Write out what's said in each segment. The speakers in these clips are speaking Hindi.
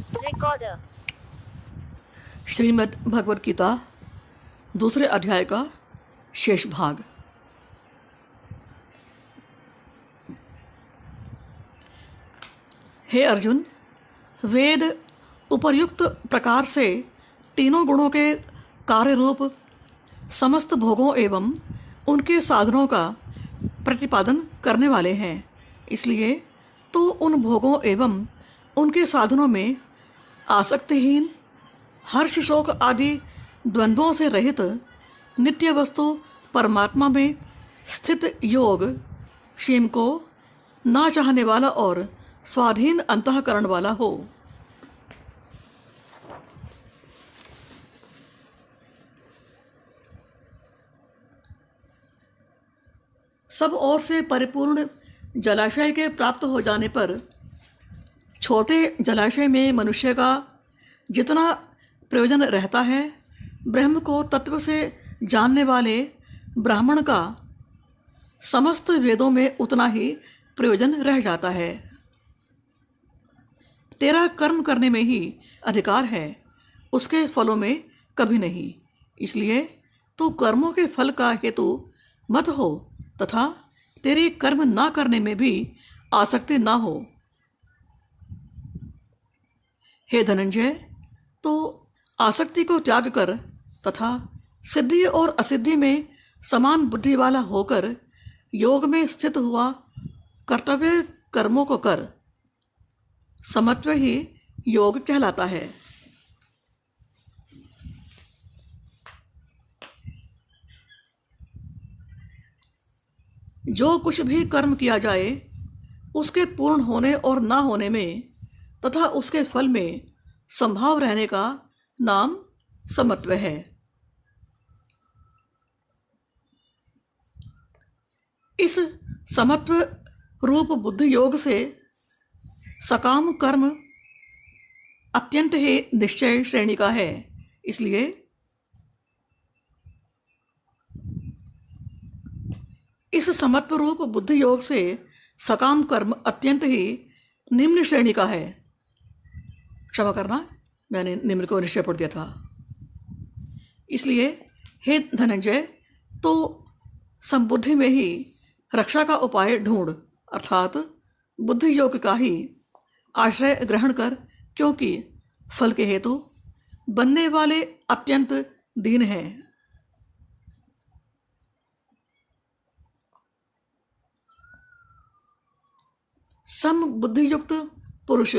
Recorder. श्रीमद् भगवद गीता दूसरे अध्याय का शेष भाग। हे अर्जुन, वेद उपर्युक्त प्रकार से तीनों गुणों के कार्य रूप समस्त भोगों एवं उनके साधनों का प्रतिपादन करने वाले हैं। इसलिए तो उन भोगों एवं उनके साधनों में आसक्तिहीन, हर्ष शोक आदि द्वंद्वों से रहित नित्य वस्तु परमात्मा में स्थित योग क्षेम को ना चाहने वाला और स्वाधीन अंतःकरण वाला हो। सब ओर से परिपूर्ण जलाशय के प्राप्त हो जाने पर छोटे जलाशय में मनुष्य का जितना प्रयोजन रहता है, ब्रह्म को तत्व से जानने वाले ब्राह्मण का समस्त वेदों में उतना ही प्रयोजन रह जाता है। तेरा कर्म करने में ही अधिकार है, उसके फलों में कभी नहीं। इसलिए तू कर्मों के फल का हेतु मत हो तथा तेरे कर्म ना करने में भी आसक्ति ना हो। हे धनंजय, तो आसक्ति को त्याग कर तथा सिद्धि और असिद्धि में समान बुद्धि वाला होकर योग में स्थित हुआ कर्तव्य कर्मों को कर। समत्व ही योग कहलाता है। जो कुछ भी कर्म किया जाए उसके पूर्ण होने और ना होने में तथा उसके फल में संभाव रहने का नाम समत्व है। इस समत्व रूप बुद्धि योग से सकाम कर्म अत्यंत ही निश्चय श्रेणी का है। इसलिए इस समत्व रूप बुद्धि योग से सकाम कर्म अत्यंत ही निम्न श्रेणी का है। क्षमा करना, मैंने निम्न को निश्चय पढ़ दिया था। इसलिए हे धनंजय, तो संबुद्धि में ही रक्षा का उपाय ढूंढ, अर्थात बुद्धि योग का ही आश्रय ग्रहण कर, क्योंकि फल के हेतु बनने वाले अत्यंत दीन हैं। सम बुद्धि युक्त पुरुष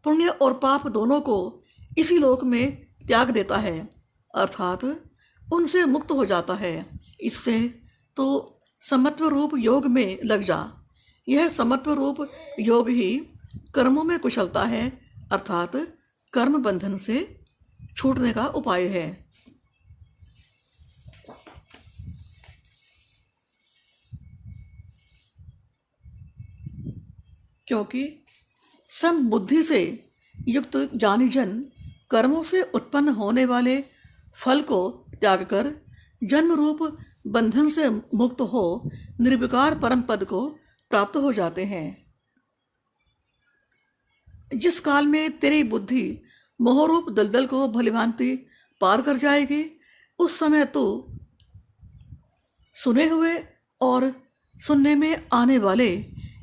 पुण्य और पाप दोनों को इसी लोक में त्याग देता है, अर्थात उनसे मुक्त हो जाता है। इससे तो समत्व रूप योग में लग जा। यह समत्व रूप योग ही कर्मों में कुशलता है, अर्थात कर्म बंधन से छूटने का उपाय है। क्योंकि सम बुद्धि से युक्त ज्ञानी जन कर्मों से उत्पन्न होने वाले फल को त्याग कर जन्म रूप बंधन से मुक्त हो निर्विकार परम पद को प्राप्त हो जाते हैं। जिस काल में तेरी बुद्धि मोहरूप दलदल को भलीभांति पार कर जाएगी, उस समय तू सुने हुए और सुनने में आने वाले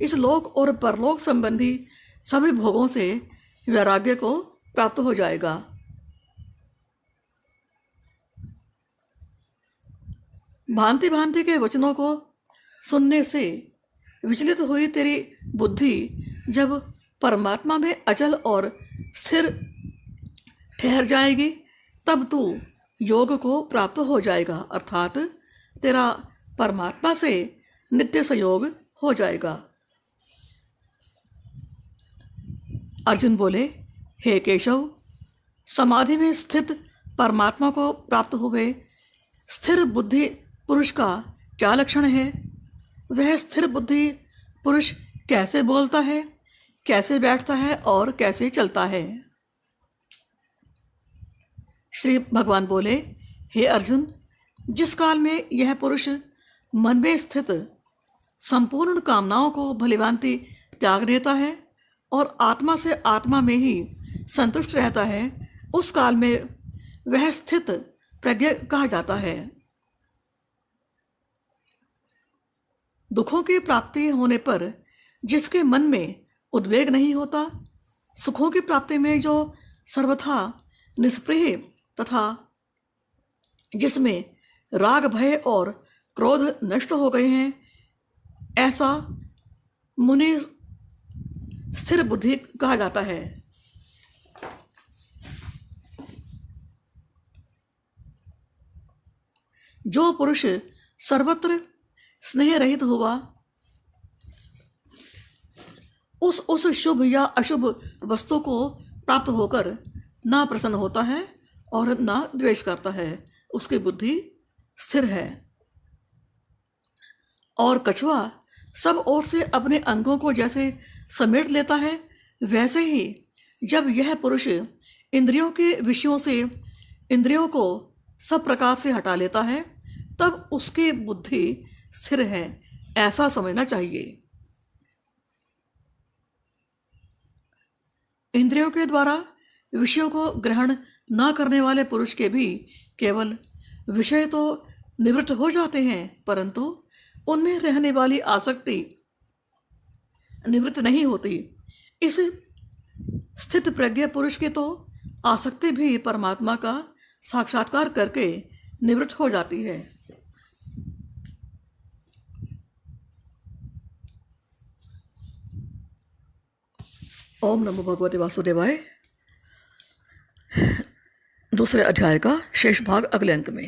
इस लोक और परलोक संबंधी सभी भोगों से वैराग्य को प्राप्त हो जाएगा। भांति भांति के वचनों को सुनने से विचलित हुई तेरी बुद्धि जब परमात्मा में अचल और स्थिर ठहर जाएगी, तब तू योग को प्राप्त हो जाएगा, अर्थात तेरा परमात्मा से नित्य संयोग हो जाएगा। अर्जुन बोले, हे केशव, समाधि में स्थित परमात्मा को प्राप्त हुए स्थिर बुद्धि पुरुष का क्या लक्षण है? वह स्थिर बुद्धि पुरुष कैसे बोलता है, कैसे बैठता है और कैसे चलता है? श्री भगवान बोले, हे अर्जुन, जिस काल में यह पुरुष मन में स्थित संपूर्ण कामनाओं को भलीभांति त्याग देता है और आत्मा से आत्मा में ही संतुष्ट रहता है, उस काल में वह स्थित प्रज्ञ कहा जाता है। दुखों की प्राप्ति होने पर जिसके मन में उद्वेग नहीं होता, सुखों की प्राप्ति में जो सर्वथा निष्प्रिय तथा जिसमें राग भय और क्रोध नष्ट हो गए हैं, ऐसा मुनि स्थिर बुद्धि कहा जाता है। जो पुरुष सर्वत्र स्नेह रहित हुआ, उस शुभ या अशुभ वस्तु को प्राप्त होकर ना प्रसन्न होता है और ना द्वेष करता है, उसकी बुद्धि स्थिर है। और कछुआ सब ओर से अपने अंगों को जैसे समेट लेता है, वैसे ही जब यह पुरुष इंद्रियों के विषयों से इंद्रियों को सब प्रकार से हटा लेता है, तब उसकी बुद्धि स्थिर है, ऐसा समझना चाहिए। इंद्रियों के द्वारा विषयों को ग्रहण न करने वाले पुरुष के भी केवल विषय तो निवृत्त हो जाते हैं, परंतु उनमें रहने वाली आसक्ति निवृत्त नहीं होती। इस स्थित प्रज्ञ पुरुष की तो आसक्ति भी परमात्मा का साक्षात्कार करके निवृत्त हो जाती है। ओम नमो भगवते वासुदेवाय। दूसरे अध्याय का शेष भाग अगले अंक में।